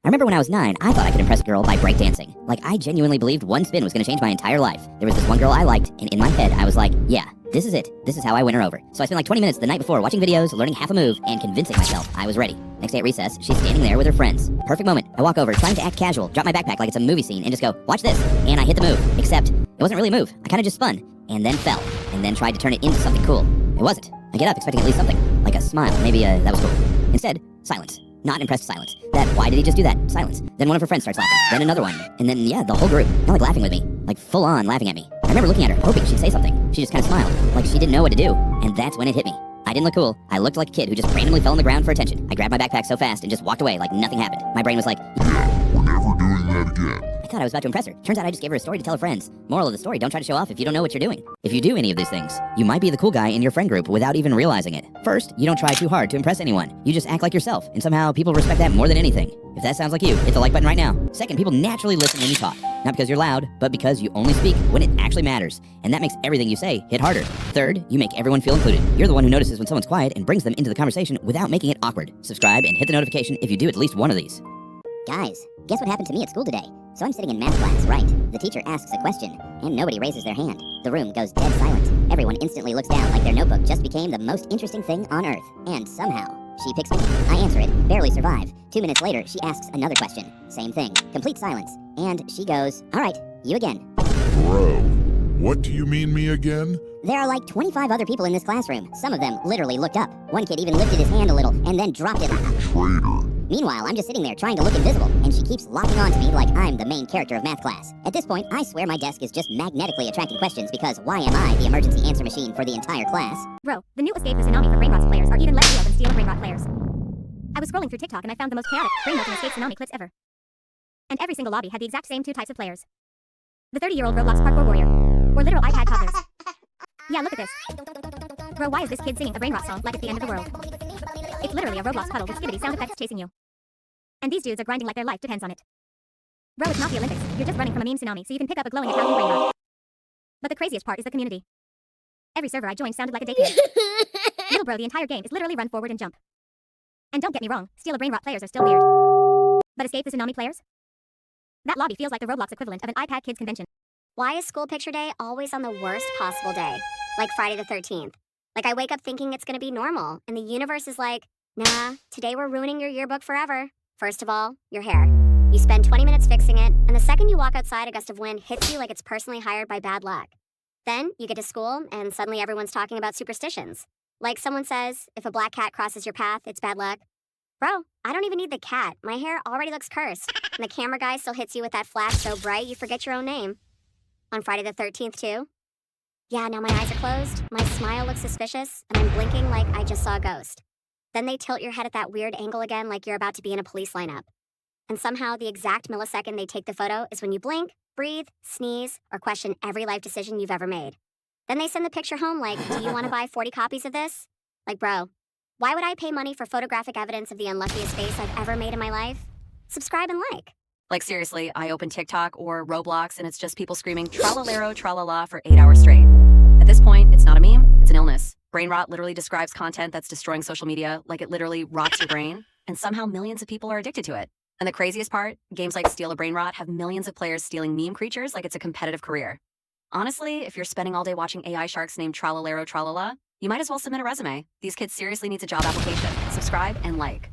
remember when I was 9, I thought I could impress a girl by breakdancing. Like, I genuinely believed one spin was gonna change my entire life. There was this one girl I liked, and in my head, I was like, yeah, this is it. This is how I win her over. So I spent like 20 minutes the night before watching videos, learning half a move, and convincing myself I was ready. Next day at recess, she's standing there with her friends. Perfect moment. I walk over, trying to act casual, drop my backpack like it's a movie scene, and just go, watch this. And I hit the move. Except, it wasn't really a move. I kinda just spun, and then fell, and then tried to turn it into something cool. It wasn't. I get up expecting at least something, like a smile. Maybe that was cool. Instead, silence. Not impressed silence. Why did he just do that? Silence. Then one of her friends starts laughing. Then another one. And then, yeah, the whole group. Not like laughing with me. Like full on laughing at me. I remember looking at her, hoping she'd say something. She just kind of smiled. Like she didn't know what to do. And that's when it hit me. I didn't look cool. I looked like a kid who just randomly fell on the ground for attention. I grabbed my backpack so fast and just walked away like nothing happened. My brain was like, yeah, we're never doing that again. I thought I was about to impress her. Turns out I just gave her a story to tell her friends. Moral of the story, don't try to show off if you don't know what you're doing. If you do any of these things, you might be the cool guy in your friend group without even realizing it. First, you don't try too hard to impress anyone. You just act like yourself, and somehow people respect that more than anything. If that sounds like you, hit the like button right now. Second, people naturally listen when you talk. Not because you're loud, but because you only speak when it actually matters. And that makes everything you say hit harder. Third, you make everyone feel included. You're the one who notices when someone's quiet and brings them into the conversation without making it awkward. Subscribe and hit the notification if you do at least one of these. Guys, guess what happened to me at school today? So I'm sitting in math class, right? The teacher asks a question, and nobody raises their hand. The room goes dead silent. Everyone instantly looks down like their notebook just became the most interesting thing on earth. And somehow, she picks me. I answer it, barely survive. 2 minutes later, she asks another question. Same thing, complete silence. And she goes, all right, you again. Bro, what do you mean me again? There are like 25 other people in this classroom. Some of them literally looked up. One kid even lifted his hand a little and then dropped it. Traitor. Meanwhile, I'm just sitting there trying to look invisible, and she keeps locking on to me like I'm the main character of math class. At this point, I swear my desk is just magnetically attracting questions because why am I the emergency answer machine for the entire class? Bro, the new escape for Tsunami for Brain Rot's players are even less real than Steal a Brain Rot players. I was scrolling through TikTok and I found the most chaotic Brain Rot and Escape Tsunami clips ever. And every single lobby had the exact same two types of players. The 30-year-old Roblox parkour warrior, or literal iPad toddlers. Yeah, look at this. Bro, why is this kid singing a Brain Rot song like it's the end of the world? It's literally a Roblox puddle with skibbity sound effects chasing you. And these dudes are grinding like their life depends on it. Bro, it's not the Olympics. You're just running from a meme tsunami so you can pick up a glowing Italian brain rot. But the craziest part is the community. Every server I joined sounded like a daycare. Little bro, the entire game is literally run forward and jump. And don't get me wrong, Steal a Brain Rot players are still weird. But Escape the Tsunami players? That lobby feels like the Roblox equivalent of an iPad Kids convention. Why is school picture day always on the worst possible day? Like Friday the 13th. Like I wake up thinking it's gonna be normal, and the universe is like, nah, today we're ruining your yearbook forever. First of all, your hair. You spend 20 minutes fixing it, and the second you walk outside, a gust of wind hits you like it's personally hired by bad luck. Then you get to school, and suddenly everyone's talking about superstitions. Like someone says, if a black cat crosses your path, it's bad luck. Bro, I don't even need the cat. My hair already looks cursed. And the camera guy still hits you with that flash so bright you forget your own name. On Friday the 13th, too. Yeah, now my eyes are closed, my smile looks suspicious, and I'm blinking like I just saw a ghost. Then they tilt your head at that weird angle again like you're about to be in a police lineup. And somehow the exact millisecond they take the photo is when you blink, breathe, sneeze, or question every life decision you've ever made. Then they send the picture home like, do you want to buy 40 copies of this? Like, bro, why would I pay money for photographic evidence of the unluckiest face I've ever made in my life? Subscribe and like. Like seriously, I open TikTok or Roblox and it's just people screaming tralalero tralala for 8 hours straight. At this point, it's not a meme, it's an illness. Brain rot literally describes content that's destroying social media like it literally rots your brain, and somehow millions of people are addicted to it. And the craziest part, games like Steal a Brain Rot have millions of players stealing meme creatures like it's a competitive career. Honestly, if you're spending all day watching AI sharks named tralalero tralala, you might as well submit a resume. These kids seriously need a job application. Subscribe and like.